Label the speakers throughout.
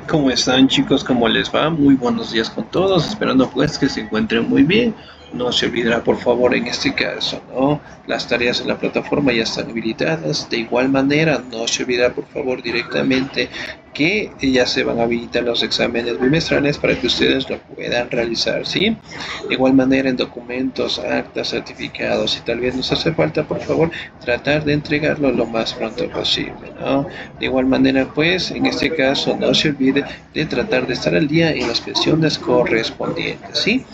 Speaker 1: ¿Cómo están, chicos? ¿Cómo les va? Muy buenos días con todos, esperando pues que se encuentren muy bien. No se olvidará, por favor, en este caso, ¿no? Las tareas en la plataforma ya están habilitadas. De igual manera, no se olvidará, por favor, directamente que ya se van a habilitar los exámenes bimestrales para que ustedes lo puedan realizar, ¿sí? De igual manera, en documentos, actas, certificados, si tal vez nos hace falta, por favor, tratar de entregarlo lo más pronto posible, ¿no? De igual manera, pues, en este caso, no se olvide de tratar de estar al día en las pensiones correspondientes, ¿sí?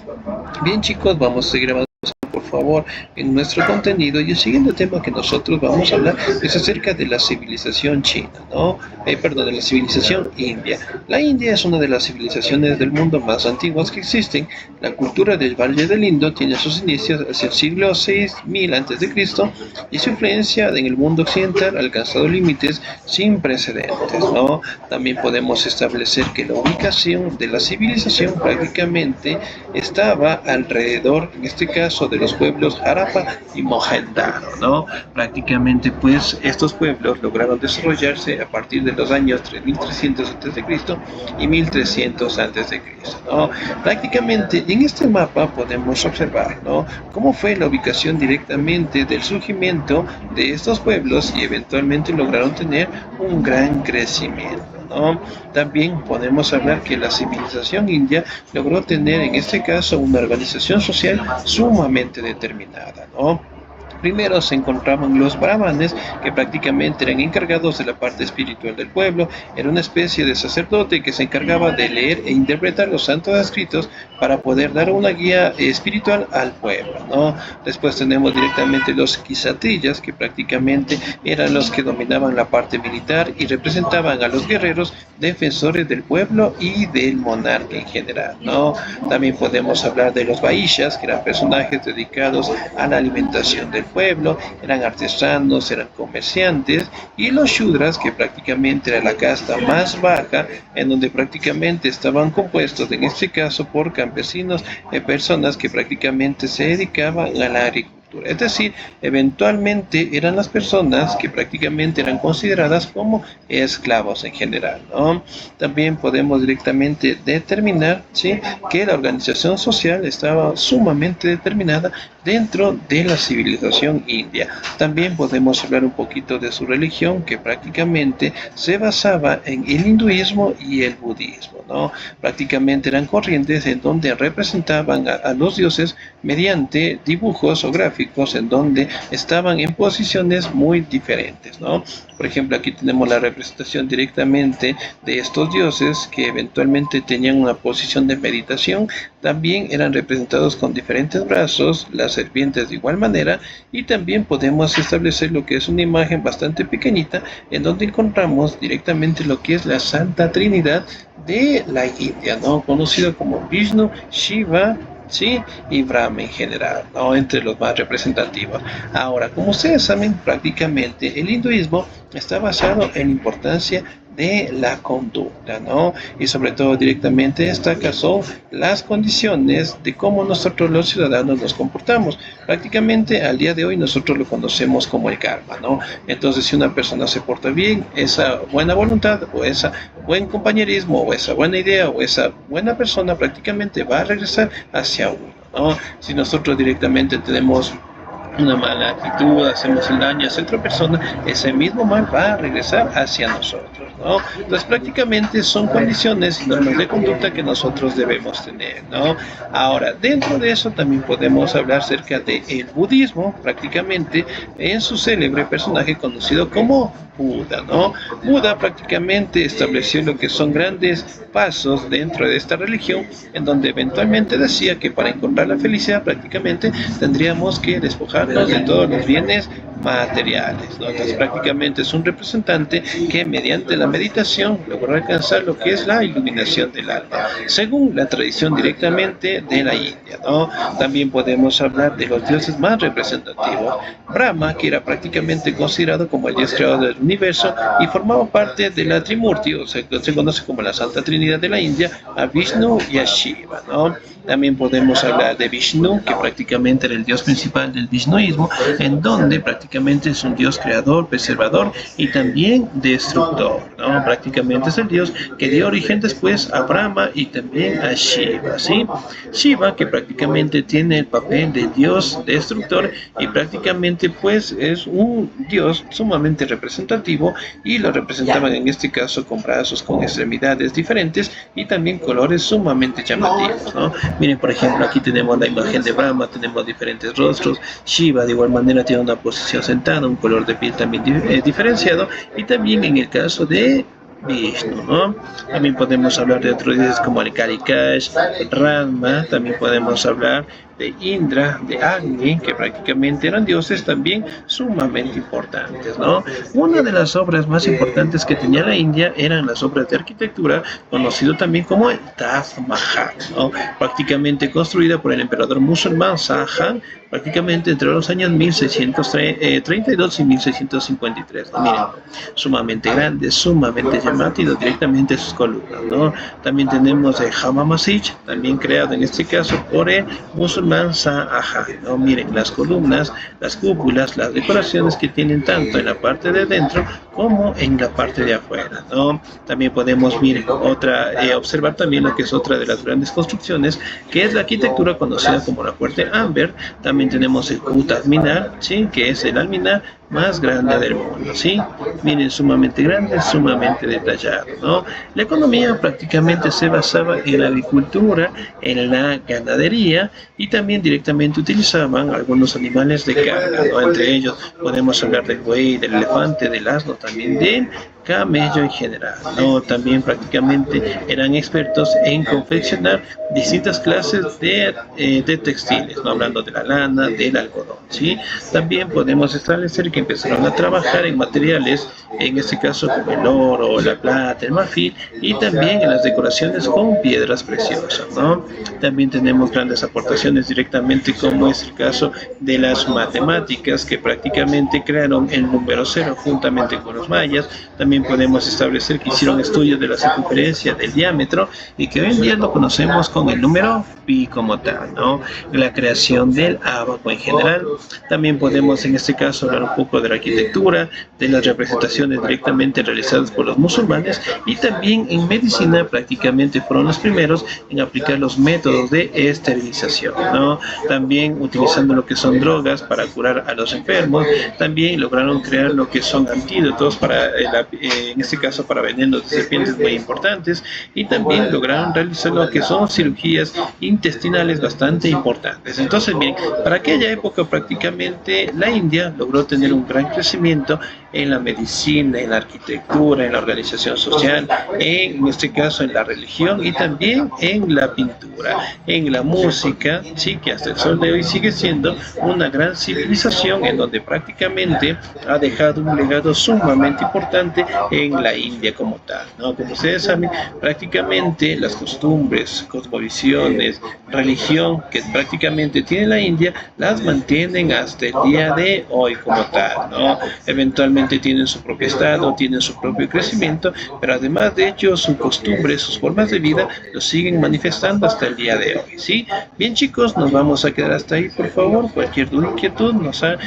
Speaker 1: Bien, chicos, vamos a seguir avanzando, por favor, en nuestro contenido. Y el siguiente tema que nosotros vamos a hablar es acerca de la civilización china, ¿no? Perdón, de la civilización india. La India es una de las civilizaciones del mundo más antiguas que existen. La cultura del Valle del Indo tiene sus inicios hacia el siglo 6000 a.C. y su influencia en el mundo occidental ha alcanzado límites sin precedentes, ¿no? También podemos establecer que la ubicación de la civilización prácticamente estaba alrededor, en este caso, de los pueblos Harappa y Mohenjo-Daro, ¿no? Prácticamente, pues, estos pueblos lograron desarrollarse a partir de los años 3300 a.C. y 1300 a.C., ¿no? Prácticamente, en este mapa podemos observar, ¿no?, cómo fue la ubicación directamente del surgimiento de estos pueblos y eventualmente lograron tener un gran crecimiento, ¿no? También podemos hablar que la civilización india logró tener en este caso una organización social sumamente determinada, ¿no? Primero se encontraban los brahmanes, que prácticamente eran encargados de la parte espiritual del pueblo. Era una especie de sacerdote que se encargaba de leer e interpretar los santos escritos para poder dar una guía espiritual al pueblo, ¿no? Después tenemos directamente los quisatillas, que prácticamente eran los que dominaban la parte militar y representaban a los guerreros defensores del pueblo y del monarca en general, ¿no? También podemos hablar de los vaishas, que eran personajes dedicados a la alimentación del pueblo, eran artesanos, eran comerciantes, y los shudras, que prácticamente era la casta más baja, en donde prácticamente estaban compuestos, en este caso, por campesinos, personas que prácticamente se dedicaban a la agricultura. Es decir, eventualmente eran las personas que prácticamente eran consideradas como esclavos en general, ¿no? También podemos directamente determinar, ¿sí?, que la organización social estaba sumamente determinada dentro de la civilización india. También podemos hablar un poquito de su religión, que prácticamente se basaba en el hinduismo y el budismo, ¿no? Prácticamente eran corrientes en donde representaban a los dioses mediante dibujos o gráficos en donde estaban en posiciones muy diferentes, ¿no? Por ejemplo, aquí tenemos la representación directamente de estos dioses que eventualmente tenían una posición de meditación. También eran representados con diferentes brazos, las serpientes de igual manera, y también podemos establecer lo que es una imagen bastante pequeñita en donde encontramos directamente lo que es la Santa Trinidad de la India, ¿no?, conocido como Vishnu, Shiva, ¿sí?, y Brahma en general, ¿no?, entre los más representativos. Ahora, como ustedes saben, prácticamente el hinduismo está basado en la importancia de la conducta, ¿no? Y sobre todo directamente destaca son las condiciones de cómo nosotros los ciudadanos nos comportamos. Prácticamente al día de hoy nosotros lo conocemos como el karma, ¿no? Entonces, si una persona se porta bien, esa buena voluntad o esa buen compañerismo o esa buena idea o esa buena persona prácticamente va a regresar hacia uno, ¿no? Si nosotros directamente tenemos una mala actitud, hacemos el daño hacia otra persona, ese mismo mal va a regresar hacia nosotros, ¿no? Entonces prácticamente son condiciones y normas de conducta que nosotros debemos tener, ¿no? Ahora, dentro de eso también podemos hablar acerca del budismo, prácticamente en su célebre personaje conocido como Buda, ¿no? Buda prácticamente estableció lo que son grandes pasos dentro de esta religión, en donde eventualmente decía que para encontrar la felicidad prácticamente tendríamos que despojarnos de todos los bienes materiales, ¿no? Entonces prácticamente es un representante que mediante la meditación logró alcanzar lo que es la iluminación del alma, según la tradición directamente de la India, ¿no? También podemos hablar de los dioses más representativos. Brahma, que era prácticamente considerado como el dios creador del universo y formaba parte de la Trimurti, o sea, que se conoce como la Santa Trinidad de la India, a Vishnu y a Shiva, ¿no? También podemos hablar de Vishnu, que prácticamente era el dios principal del Vishnuismo, en donde prácticamente prácticamente es un dios creador, preservador y también destructor, ¿no? Prácticamente es el dios que dio origen después a Brahma y también a Shiva, ¿sí? Shiva, que prácticamente tiene el papel de dios destructor y prácticamente pues es un dios sumamente representativo y lo representaban en este caso con brazos, con extremidades diferentes y también colores sumamente llamativos, ¿no? Miren, por ejemplo, aquí tenemos la imagen de Brahma, tenemos diferentes rostros. Shiva de igual manera tiene una posición sentada, un color de piel también diferenciado, y también en el caso de Vishnu, ¿no? También podemos hablar de otros dioses como el Karikash, Rama, también podemos hablar de Indra, de Agni, que prácticamente eran dioses también sumamente importantes, ¿no? Una de las obras más importantes que tenía la India eran las obras de arquitectura, conocido también como el Taj Mahal, ¿no? Prácticamente construida por el emperador musulmán Shah Jahan, prácticamente entre los años 1632 y 1653. Miren, sumamente grande, sumamente llamativo directamente sus columnas, ¿no? También tenemos el Jama Masjid, también creado en este caso por el musulmán Shah Jahan, ¿no? Miren las columnas, las cúpulas, las decoraciones que tienen tanto en la parte de dentro como en la parte de afuera, ¿no? También podemos, miren, observar también lo que es otra de las grandes construcciones, que es la arquitectura conocida como la Puerta Amber. También tenemos el Qutb Minar, ¿sí? Que es el alminar más grande del mundo, ¿sí? Miren, sumamente grande, sumamente detallado, ¿no? La economía prácticamente se basaba en la agricultura, en la ganadería y también directamente utilizaban algunos animales de carga, ¿no? Entre ellos podemos hablar del buey, del elefante, del asno, también del camello en general, ¿no? También prácticamente eran expertos en confeccionar distintas clases de textiles, ¿no? Hablando de la lana, del algodón, ¿sí? También podemos establecer que empezaron a trabajar en materiales, en este caso como el oro, la plata, el marfil y también en las decoraciones con piedras preciosas, ¿no? También tenemos grandes aportaciones directamente como es el caso de las matemáticas que prácticamente crearon el número cero juntamente con los mayas. También podemos establecer que hicieron estudios de la circunferencia, del diámetro y que hoy en día lo conocemos con el número pi como tal, ¿no? La creación del ábaco en general. También podemos en este caso hablar un poco de la arquitectura, de las representaciones directamente realizadas por los musulmanes y también en medicina prácticamente fueron los primeros en aplicar los métodos de esterilización, ¿no? También utilizando lo que son drogas para curar a los enfermos. También lograron crear lo que son antídotos para en este caso para venenos de serpientes muy importantes y también lograron realizar lo que son cirugías intestinales bastante importantes. Entonces, miren, para aquella época prácticamente la India logró tener un gran crecimiento en la medicina, en la arquitectura, en la organización social, en este caso en la religión y también en la pintura, en la música, sí, que hasta el sol de hoy sigue siendo una gran civilización en donde prácticamente ha dejado un legado sumamente importante en la India como tal, ¿no? Como ustedes saben, prácticamente las costumbres, cosmovisiones, religión que prácticamente tiene la India, las mantienen hasta el día de hoy como tal, ¿no? Eventualmente tienen su propio estado, tienen su propio crecimiento, pero además de ello, sus costumbres, sus formas de vida, lo siguen manifestando hasta el día de hoy, ¿sí? Bien, chicos, nos vamos a quedar hasta ahí, por favor. Cualquier duda o inquietud, no se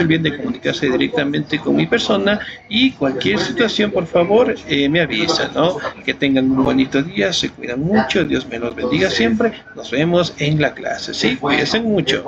Speaker 1: olviden de comunicarse directamente con mi persona y cualquier situación, por favor, me avisan, ¿no? Que tengan un bonito día, se cuidan mucho, Dios me los bendiga siempre. Nos vemos en la clase, ¿sí? Cuídense mucho.